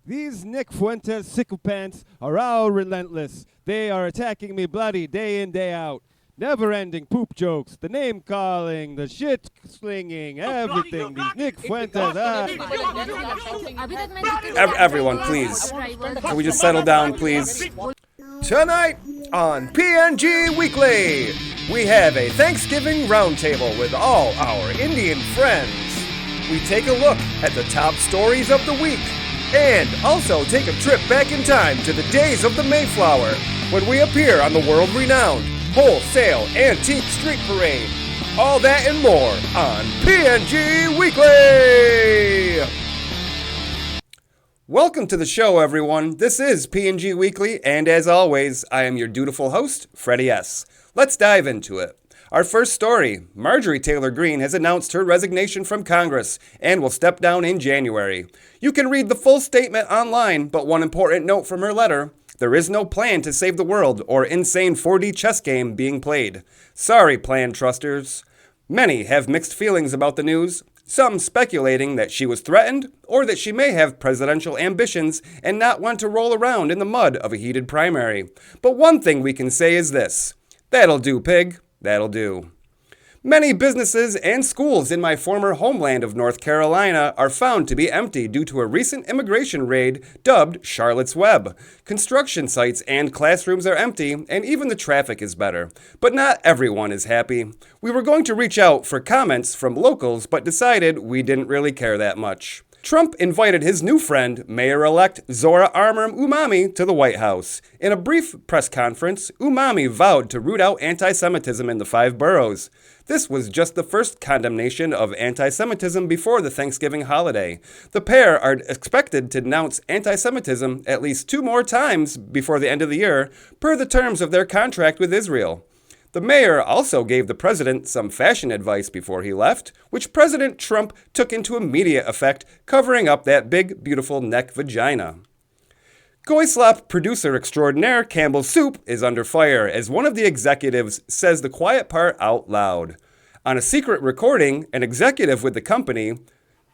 These Nick Fuentes sickle pants are all relentless. They are attacking me bloody day in, day out. Never-ending poop jokes, the name-calling, the shit-slinging, everything. These Nick Fuentes, Everyone, please. Can we just settle down, please? Tonight on PNG Weekly, we have a Thanksgiving roundtable with all our Indian friends. We take a look at the top stories of the week and also take a trip back in time to the days of the Mayflower when we appear on the world-renowned Wholesale Antiques Street Parade. All that and more on PNG Weekly! Welcome to the show, everyone. This is PNG Weekly, and as always, I am your dutiful host, Freddie S. Let's dive into it. Our first story, Marjorie Taylor Greene has announced her resignation from Congress and will step down in January. You can read the full statement online, but one important note from her letter: there is no plan to save the world or insane 4D chess game being played. Sorry, plan trusters. Many have mixed feelings about the news, some speculating that she was threatened or that she may have presidential ambitions and not want to roll around in the mud of a heated primary. But one thing we can say is this: that'll do, pig. That'll do. Many businesses and schools in my former homeland of North Carolina are found to be empty due to a recent immigration raid dubbed Charlotte's Web. Construction sites and classrooms are empty, and even the traffic is better. But not everyone is happy. We were going to reach out for comments from locals, but decided we didn't really care that much. Trump invited his new friend, Mayor-elect Zora Umami, to the White House. In a brief press conference, Umami vowed to root out anti-Semitism in the 5 boroughs. This was just the first condemnation of anti-Semitism before the Thanksgiving holiday. The pair are expected to denounce anti-Semitism at least 2 more times before the end of the year, per the terms of their contract with Israel. The mayor also gave the president some fashion advice before he left, which President Trump took into immediate effect, covering up that big, beautiful neck vagina. Goislop producer extraordinaire Cambell Soup is under fire as one of the executives says the quiet part out loud. On a secret recording, an executive with the company,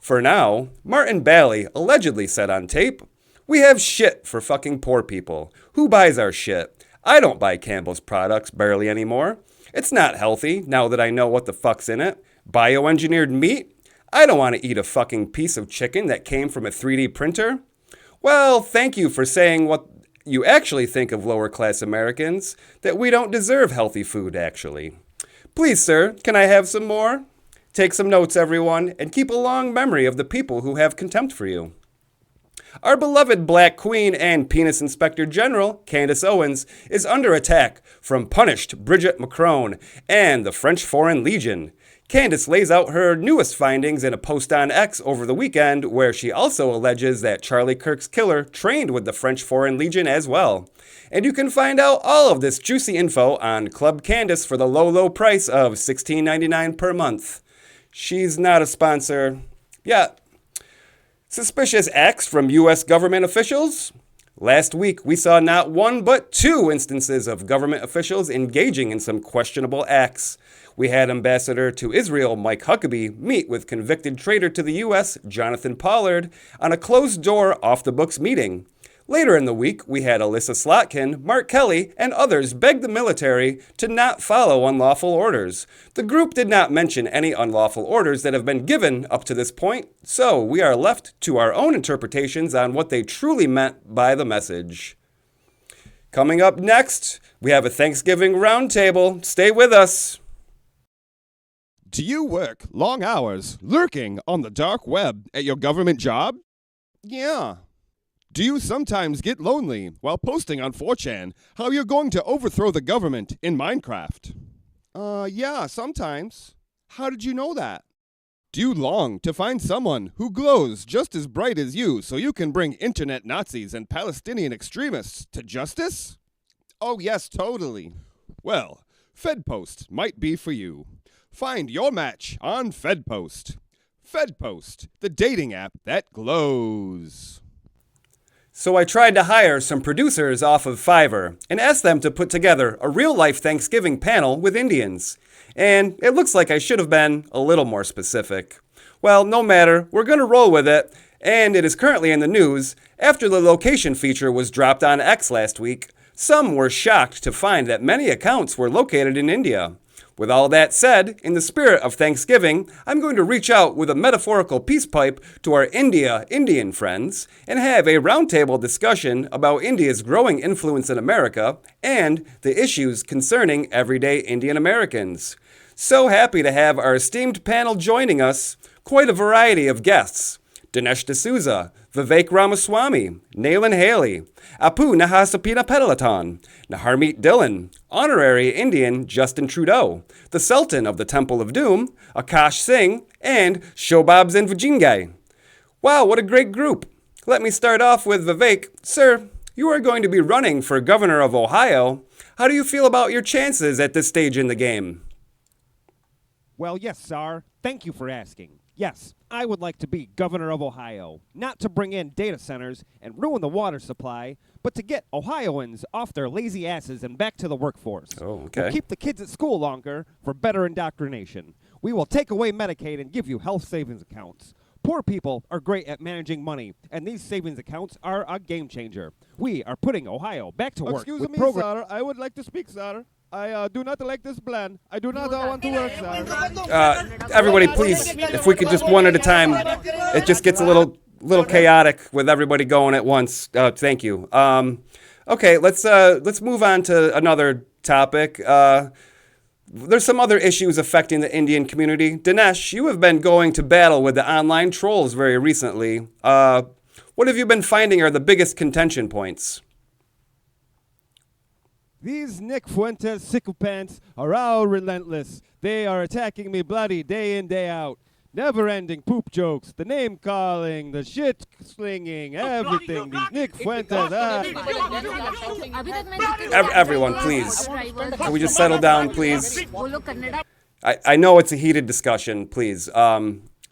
for now, Martin Bally, allegedly said on tape, "We have shit for fucking poor people. Who buys our shit? I don't buy Cambell's products barely anymore. It's not healthy now that I know what the fuck's in it. Bioengineered meat? I don't want to eat a fucking piece of chicken that came from a 3D printer." Well, thank you for saying what you actually think of lower-class Americans, that we don't deserve healthy food, actually. Please, sir, can I have some more? Take some notes, everyone, and keep a long memory of the people who have contempt for you. Our beloved Black Queen and Penis Inspector General, Candace Owens, is under attack from punished Bridget Macron and the French Foreign Legion. Candace lays out her newest findings in a post on X over the weekend, where she also alleges that Charlie Kirk's killer trained with the French Foreign Legion as well. And you can find out all of this juicy info on Club Candace for the low, low price of $16.99 per month. She's not a sponsor yet. Suspicious acts from U.S. government officials? Last week, we saw not 1 but 2 instances of government officials engaging in some questionable acts. We had Ambassador to Israel Mike Huckabee meet with convicted traitor to the U.S. Jonathan Pollard on a closed-door, off-the-books meeting. Later in the week, we had Alyssa Slotkin, Mark Kelly, and others beg the military to not follow unlawful orders. The group did not mention any unlawful orders that have been given up to this point, so we are left to our own interpretations on what they truly meant by the message. Coming up next, we have a Thanksgiving roundtable. Stay with us. Do you work long hours lurking on the dark web at your government job? Yeah. Do you sometimes get lonely while posting on 4chan how you're going to overthrow the government in Minecraft? Yeah, sometimes. How did you know that? Do you long to find someone who glows just as bright as you so you can bring internet Nazis and Palestinian extremists to justice? Oh yes, totally. Well, FedPost might be for you. Find your match on FedPost. FedPost, the dating app that glows. So I tried to hire some producers off of Fiverr and asked them to put together a real-life Thanksgiving panel with Indians. And it looks like I should have been a little more specific. Well, no matter, we're going to roll with it, And it is currently in the news after the location feature was dropped on X last week. Some were shocked to find that many accounts were located in India. With all that said, in the spirit of Thanksgiving, I'm going to reach out with a metaphorical peace pipe to our Indian friends and have a roundtable discussion about India's growing influence in America and the issues concerning everyday Indian Americans. So happy to have our esteemed panel joining us, quite a variety of guests. Dinesh D'Souza, Vivek Ramaswamy, Naylan Haley, Apu Nahasapina Pedalaton, Naharmeet Dhillon, Honorary Indian Justin Trudeau, the Sultan of the Temple of Doom, Akash Singh, and Shobab Zinvujingai. Wow, what a great group. Let me start off with Vivek. Sir, you are going to be running for Governor of Ohio. How do you feel about your chances at this stage in the game? Well, yes, Tsar. Thank you for asking. Yes, I would like to be Governor of Ohio, not to bring in data centers and ruin the water supply, but to get Ohioans off their lazy asses and back to the workforce. Oh, okay. We'll keep the kids at school longer for better indoctrination. We will take away Medicaid and give you health savings accounts. Poor people are great at managing money, and these savings accounts are a game changer. We are putting Ohio back to work. Excuse me, sir. I would like to speak, sir. I do not like this plan. I do not want to work, sir. Everybody, please, if we could just one at a time. It just gets a little chaotic with everybody going at once. Thank you. Okay, let's move on to another topic. There's some other issues affecting the Indian community. Dinesh, you have been going to battle with the online trolls very recently. What have you been finding are the biggest contention points? These Nick Fuentes sycophants are all relentless. They are attacking me bloody day in, day out. Never-ending poop jokes, the name-calling, the shit-slinging, everything. These Nick Fuentes, Everyone, please. Can we just settle down, please? I know it's a heated discussion, please.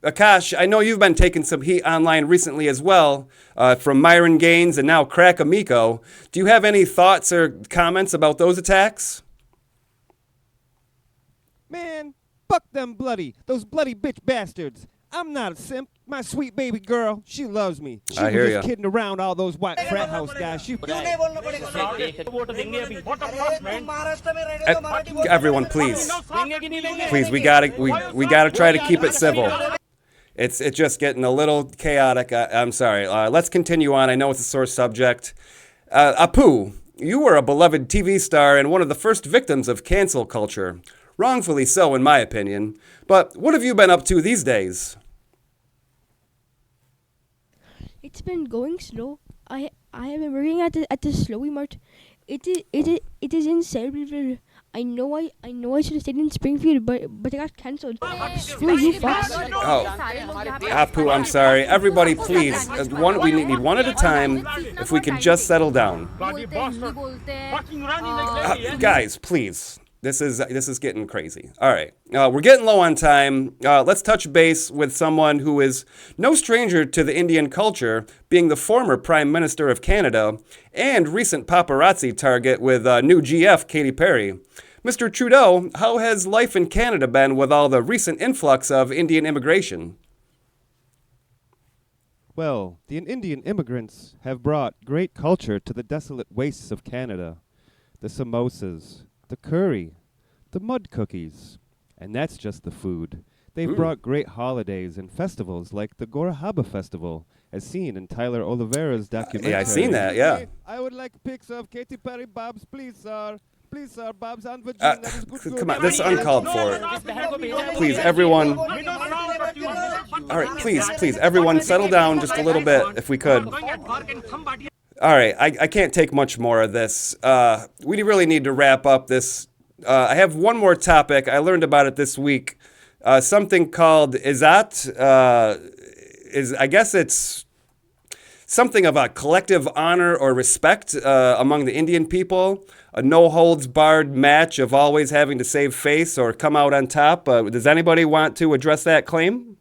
Akash, I know you've been taking some heat online recently as well, from Myron Gaines and now Crack Amico. Do you have any thoughts or comments about those attacks? Man, fuck them those bloody bitch bastards. I'm not a simp. My sweet baby girl, she loves me. She I hear was ya. just kidding around all those white frat house guys. Everyone, please. Please, we gotta try to keep it civil. It's just getting a little chaotic. I'm sorry. Let's continue on. I know it's a sore subject. Apu, you were a beloved TV star and one of the first victims of cancel culture. Wrongfully so, in my opinion. But what have you been up to these days? It's been going slow. I have been working at the Slowy Mart. It is in Cerebral. I know I should have stayed in Springfield, but I got cancelled. Screw you, fucks. Oh, Apu, I'm sorry. Everybody, please. We need one at a time. If we could just settle down. Guys, please. This is getting crazy. All right, we're getting low on time. Let's touch base with someone who is no stranger to the Indian culture, being the former Prime Minister of Canada and recent paparazzi target with new GF Katy Perry. Mr. Trudeau, how has life in Canada been with all the recent influx of Indian immigration? Well, the Indian immigrants have brought great culture to the desolate wastes of Canada. The samosas, the curry, the mud cookies. And that's just the food. They've brought great holidays and festivals like the Gorahaba Festival, as seen in Tyler Oliveira's documentary. Yeah, I've seen that, yeah. I would like pics of Katy Perry Bob's, please, sir. Please, sir, Bob's on Virginia. That is good. Come on, this is uncalled for. Please, everyone. All right, please, everyone, settle down just a little bit, if we could. All right, I can't take much more of this. We really need to wrap up this. I have one more topic. I learned about it this week. Something called Izzat. I guess it's something of a collective honor or respect among the Indian people. A no-holds-barred match of always having to save face or come out on top. Does anybody want to address that claim?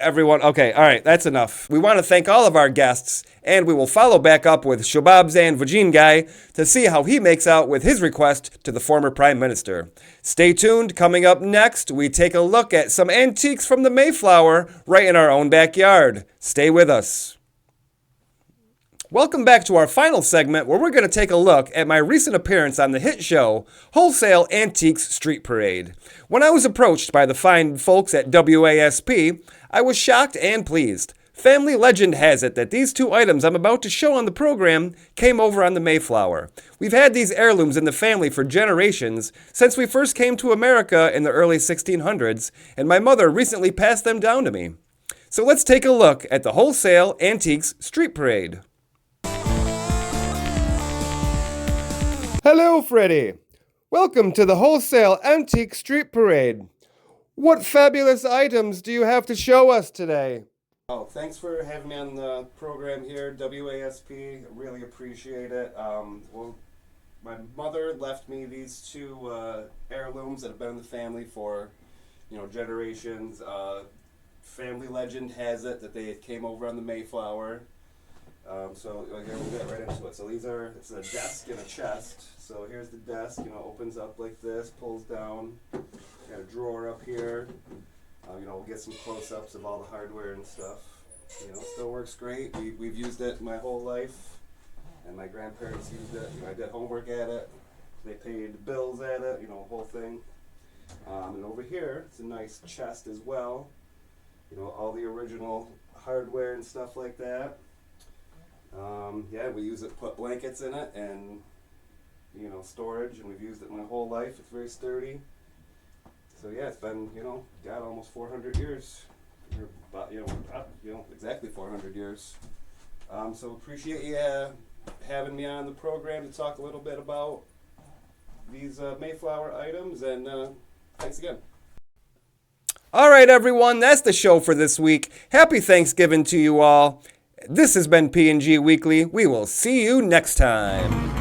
Everyone, okay, all right, that's enough. We want to thank all of our guests, and we will follow back up with Shabab's and Vagine Guy to see how he makes out with his request to the former Prime Minister. Stay tuned. Coming up next, we take a look at some antiques from the Mayflower right in our own backyard. Stay with us. Welcome back to our final segment where we're going to take a look at my recent appearance on the hit show, Wholesale Antiques Street Parade. When I was approached by the fine folks at WASP, I was shocked and pleased. Family legend has it that these two items I'm about to show on the program came over on the Mayflower. We've had these heirlooms in the family for generations since we first came to America in the early 1600s, and my mother recently passed them down to me. So let's take a look at the Wholesale Antiques Street Parade. Hello, Freddie. Welcome to the Wholesale Antique Street Parade. What fabulous items do you have to show us today? Oh, thanks for having me on the program here, WASP. I really appreciate it. Well, my mother left me these two heirlooms that have been in the family for, generations. Family legend has it that they came over on the Mayflower. So here we'll get right into it. So it's a desk and a chest. So here's the desk, opens up like this, pulls down, got a drawer up here. We'll get some close-ups of all the hardware and stuff. Still works great. We've used it my whole life, and my grandparents used it. I did homework at it. They paid bills at it, whole thing. And over here, it's a nice chest as well. All the original hardware and stuff like that. We use it to put blankets in it and, storage, and we've used it my whole life. It's very sturdy. So yeah, it's been, almost 400 years. About, exactly 400 years. So appreciate you having me on the program to talk a little bit about these Mayflower items, and thanks again. All right, everyone, that's the show for this week. Happy Thanksgiving to you all. This has been P&G Weekly. We will see you next time.